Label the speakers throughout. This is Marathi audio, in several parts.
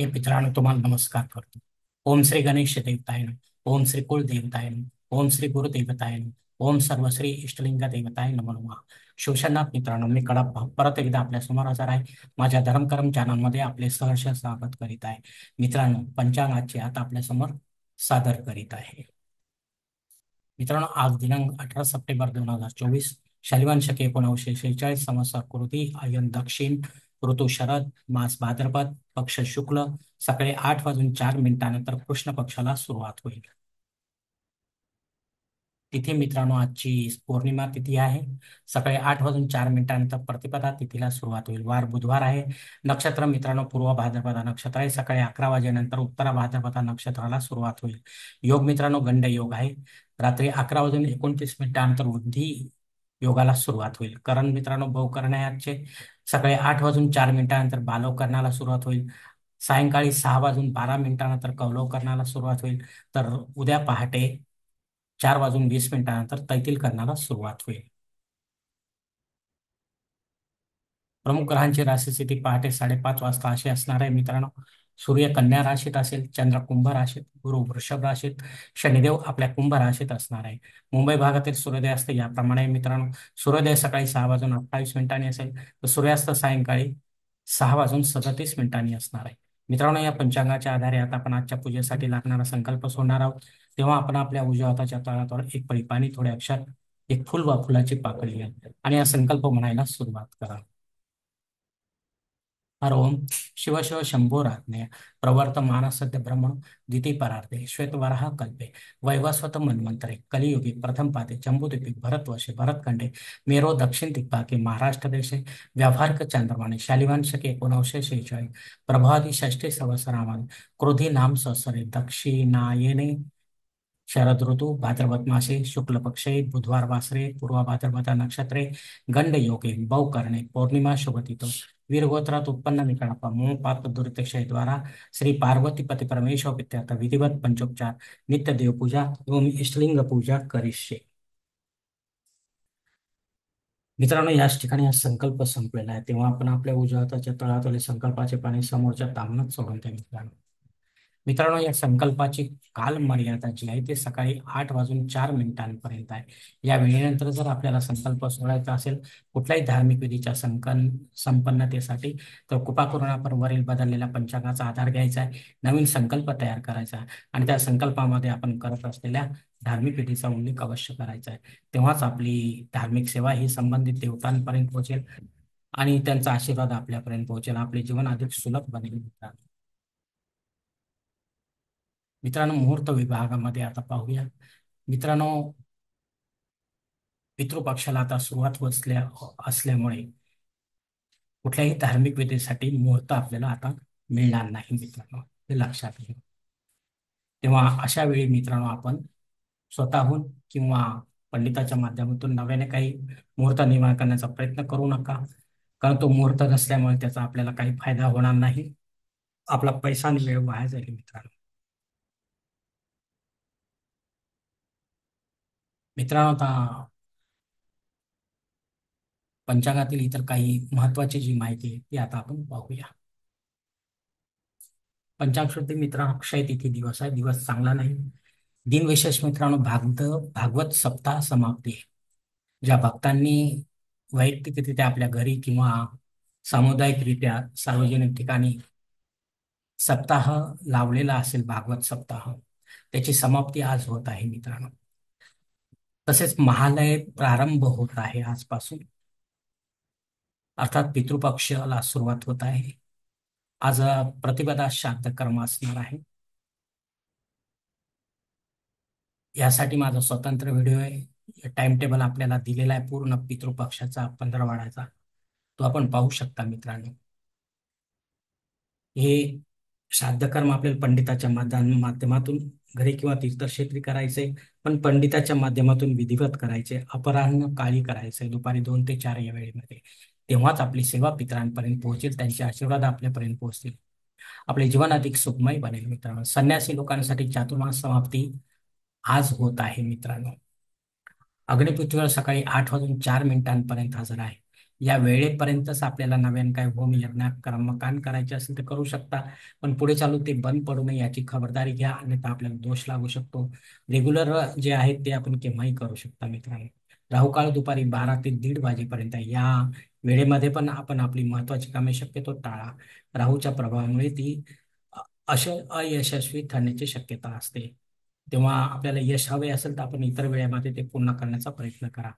Speaker 1: हे मित्रांनो तुम्हाला नमस्कार करतो. ओम श्री गणेश देवताय नमः. ओम श्री कुल देवताय नमः. ओम श्री गुरु देवताय नमः. ओम सर्वश्री इष्टलिंग देवताय नमो नमः. शिवशनाथ मित्रांनो, मी कडप परत एकदा आपल्या समोर हजर आहे. माझ्या धर्मकर्म चॅनलमध्ये आपले सहर्ष स्वागत करीत आहे. मित्रांनो, पंचांगाची आता आपल्या समोर सादर करीत आहे. मित्रांनो, आज दिनांक 18 सप्टेंबर 2024, शालिवान शके 1946, संवत्सर कृती, आयन दक्षिण, ऋतू शरद, मास भाद्रपद, पक्ष शुक्ल, सकाळी 8 वाजून 4 मिनिटानंतर कृष्ण पक्षाला सुरुवात होईल. तिथी मित्रांनो, आजची पौर्णिमा तिथी आहे. सकाळी 8 वाजून 4 मिनिटानंतर प्रतिपदा तिथीला सुरुवात होईल. वार बुधवार आहे. नक्षत्र मित्रांनो, पूर्व भाद्रपदा नक्षत्र आहे. सकाळी 11 वाजेनंतर उत्तर भाद्रपदा नक्षत्राला सुरुवात होईल. योग मित्रांनो, गंड योग आहे. रात्री 11 वाजून 29 मिनिटानंतर वृद्धी योगाला सुरुवात होईल. करण मित्रांनो, बहुकरण आहे आजचे. सकाळी 8 वाजून 4 मिनिटानंतर बालव करण्याला सुरुवात होईल. सायंकाळी 6 वाजून 12 मिनिटानंतर कौलव करण्याला सुरुवात होईल. तर उद्या पहाटे 4 वाजून 20 मिनिटानंतर तैतील करण्याला सुरुवात होईल. प्रमुख ग्रहांची राशीस्थिती पहाटे 5:30 वाजता अशी असणार आहे मित्रांनो. सूर्य कन्या राशीत असेल, चंद्र कुंभ राशीत, गुरु वृषभ राशीत, शनिदेव आपल्या कुंभ राशीत असणार आहे. मुंबई भागातील सूर्योदय असते याप्रमाणे आहे मित्रांनो. सूर्योदय सकाळी 6 वाजून 28 मिनिटांनी असेल, तर सूर्यास्त सायंकाळी 6 वाजून 37 मिनिटांनी असणार आहे. मित्रांनो, या पंचांगाच्या आधारे आता आपण आजच्या पूजेसाठी लागणारा संकल्प सोडणार आहोत. तेव्हा आपण आपल्या उजव्या हाताच्या तळावर एक पळी पाणी, थोडे अक्षर, एक फुल वा फुलाची पाकळी घ्या आणि हा संकल्प म्हणायला सुरुवात करा. हर ओम शिव शिव शंभोराज्ञे प्रवर्तमान सद्य ब्रह्म द्वितीय परार्धे श्वेतवराह कल्पे वैवस्वत मन्वंतरे कलियुगे प्रथम पादे जम्बूद्वीपे भरतवर्षे भरतखंडे मेरो दक्षिण दिग्भागे महाराष्ट्र देशे व्यावहारिक चांद्रमाने शालिवान शके 1946 प्रभादी षष्ठी संवत्सरामध्ये क्रोधी नाम संवत्सरे दक्षिणायने शरद ऋतू भाद्रपद मासे शुक्ल पक्षे बुधवार वासरे पूर्व भाद्रपदा नक्षत्रे गंड योगे बहुकर्णे पौर्णिमा शुभतिथो वीरगोत्रात उत्पन्न निकळप्पा मोह पाप दुर्दक्षेद्वारा श्री पार्वती पती परमेश्वर पित्यार्थ विधिवत पंचोपचार नित्य देवपूजा एवं इष्टलिंग पूजा करिष्ये. मित्रांनो, याच ठिकाणी हा संकल्प संपलेला आहे. तेव्हा आपण आपल्या उजव्या हाताच्या तळहाताले संकल्पाचे पाणी समोरच्या तामणात सोडून द्या मित्रांनो. मित्रांनो, या संकल्पाची कालमर्यादा जी आहे ते सकाळी 8 वाजून 4 मिनिटांपर्यंत आहे. या वेळेनंतर जर आपल्याला संकल्प सोडायचा असेल कुठल्याही धार्मिक विधीच्या संपन्नतेसाठी, तर कृपा करून आपण वरील बदललेल्या पंचांगाचा आधार घ्यायचा आहे, नवीन संकल्प तयार करायचा आहे आणि त्या संकल्पामध्ये आपण करत असलेल्या धार्मिक विधीचा उल्लेख अवश्य करायचा आहे. तेव्हाच आपली धार्मिक सेवा ही संबंधित देवतांपर्यंत पोहोचेल आणि त्यांचा आशीर्वाद आपल्यापर्यंत पोहोचेल. आपले जीवन अधिक सुलभ बनेल मित्रांनो. मित्रांनो, मुहूर्त विभागामध्ये आता पाहूया. मित्रांनो, पितृपक्षाला आता सुरुवात असल्यामुळे कुठल्याही धार्मिक विधीसाठी मुहूर्त आपल्याला आता मिळणार नाही मित्रांनो, हे लक्षात घ्या. तेव्हा अशा वेळी मित्रांनो, आपण स्वतःहून किंवा पंडिताच्या माध्यमातून नव्याने काही मुहूर्त निर्माण करण्याचा प्रयत्न करू नका, कारण तो मुहूर्त नसल्यामुळे त्याचा आपल्याला काही फायदा होणार नाही. आपला पैसा आणि वेळ वाया जाईल मित्रांनो. मित्रांनो, आता पंचांगातील इतर काही महत्वाची जी माहिती आहे ती आता आपण पाहूया. पंचांग शुद्धी मित्रांनो, अक्षय तिथी दिवस आहे. दिवस चांगला नाही. दिनविशेष मित्रांनो, भागवत सप्ताह समाप्ती आहे. ज्या भक्तांनी वैयक्तिकरित्या आपल्या घरी किंवा सामुदायिकरित्या सार्वजनिक ठिकाणी सप्ताह लावलेला असेल, भागवत सप्ताह, त्याची समाप्ती आज होत आहे मित्रांनो. तसेच महालय प्रारंभ होत आहे आजपासून, अर्थात पितृपक्षाला सुरुवात होत आहे. आज प्रतिपदा श्राद्ध कर्म असणार आहे. यासाठी माझा स्वतंत्र व्हिडिओ आहे. टाइम टेबल आपल्याला दिलेला आहे पूर्ण पितृपक्षाचा 15वाड्याचा, तो आपण पाहू शकता मित्रांनो. हे श्राद्ध कर्म आपल्याला पंडिताच्या माध्यमातून घरी किंवा तीर्थक्षेत्री करायचे, पण पंडिताच्या माध्यमातून विधिवत करायचे. अपराह्न काळी करायचे, दुपारी 2 ते 4 या वेळेमध्ये. तेव्हाच आपली सेवा पितरांपर्यंत पोहोचेल, त्यांचे आशीर्वाद आपल्यापर्यंत पोहोचतील, आपले जीवन अधिक सुखमय बनेल मित्रांनो. संन्यासी लोकांसाठी चातुर्मास समाप्ती आज होत आहे मित्रांनो. अग्निपृथ्वीवर सकाळी 8 वाजून 4 मिनिटांपर्यंत हजर आहे. या वेळेपर्यंतच आपल्याला नव्यानं काय होमयज्ञ कर्मकांड करायचे असेल तर करू शकता, पण पुढे चालून ते बंद पडू नये याची खबरदारी घ्या, अन्यथा आपल्याला दोष लागू शकतो. रेग्युलर जे आहेत ते आपण केव्हाही करू शकता मित्रांनो. राहुकाळ दुपारी 12 ते 1:30 वाजेपर्यंत आहे. या वेळेमध्ये पण आपण आपली महत्वाची कामे शक्यतो टाळा. राहूच्या प्रभावामुळे ती अ- अयशस्वी ठरण्याची शक्यता असते. तेव्हा आपल्याला यश हवे असेल तर आपण इतर वेळेमध्ये ते पूर्ण करण्याचा प्रयत्न करा.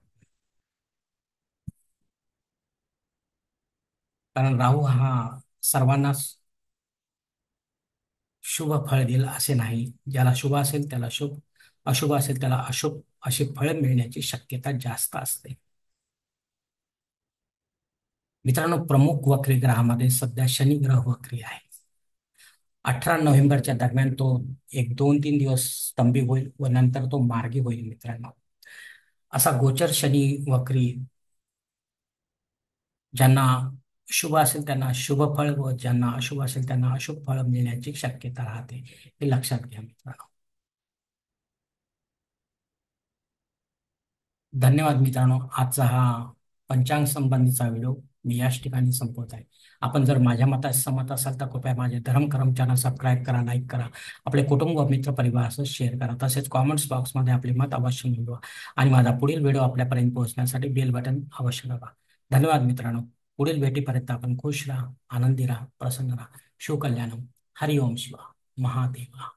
Speaker 1: कारण राहू हा सर्वांनाच शुभ फळ देईल असे नाही. ज्याला शुभ असेल त्याला शुभ, अशुभ असेल त्याला अशुभ अशी फळ मिळण्याची शक्यता जास्त असते. मित्रांनो, प्रमुख वक्री ग्रहामध्ये सध्या शनी ग्रह वक्री आहे. 18 नोव्हेंबरच्या दरम्यान तो एक 2-3 दिवस स्तंभित होईल व नंतर तो मार्गी होईल मित्रांनो. असा गोचर शनी वक्री ज्यांना शुभ असेल त्यांना शुभ फळ व ज्यांना अशुभ असेल त्यांना अशुभ फळ मिळण्याची शक्यता राहते. हे लक्षात घ्या मित्रांनो. धन्यवाद मित्रांनो. आजचा हा पंचांग संबंधीचा व्हिडिओ मी याच ठिकाणी संपवत आहे. आपण जर माझ्या मतास सहमत असाल तर कृपया माझे धर्म करम चॅनल सबस्क्राईब करा, लाईक करा, आपले कुटुंब व मित्र परिवारासह शेअर करा. तसेच कॉमेंट्स बॉक्समध्ये आपले मत अवश्य नोंदवा आणि माझा पुढील व्हिडिओ आपल्यापर्यंत पोहोचण्यासाठी बेल बटन अवश्य दाबा. धन्यवाद मित्रांनो. पुढील भेटीपर्यंत आपण खुश राहा, आनंदी राहा, प्रसन्न राहा. शिवकल्याणम. हरिओम शिवा. महादेवा.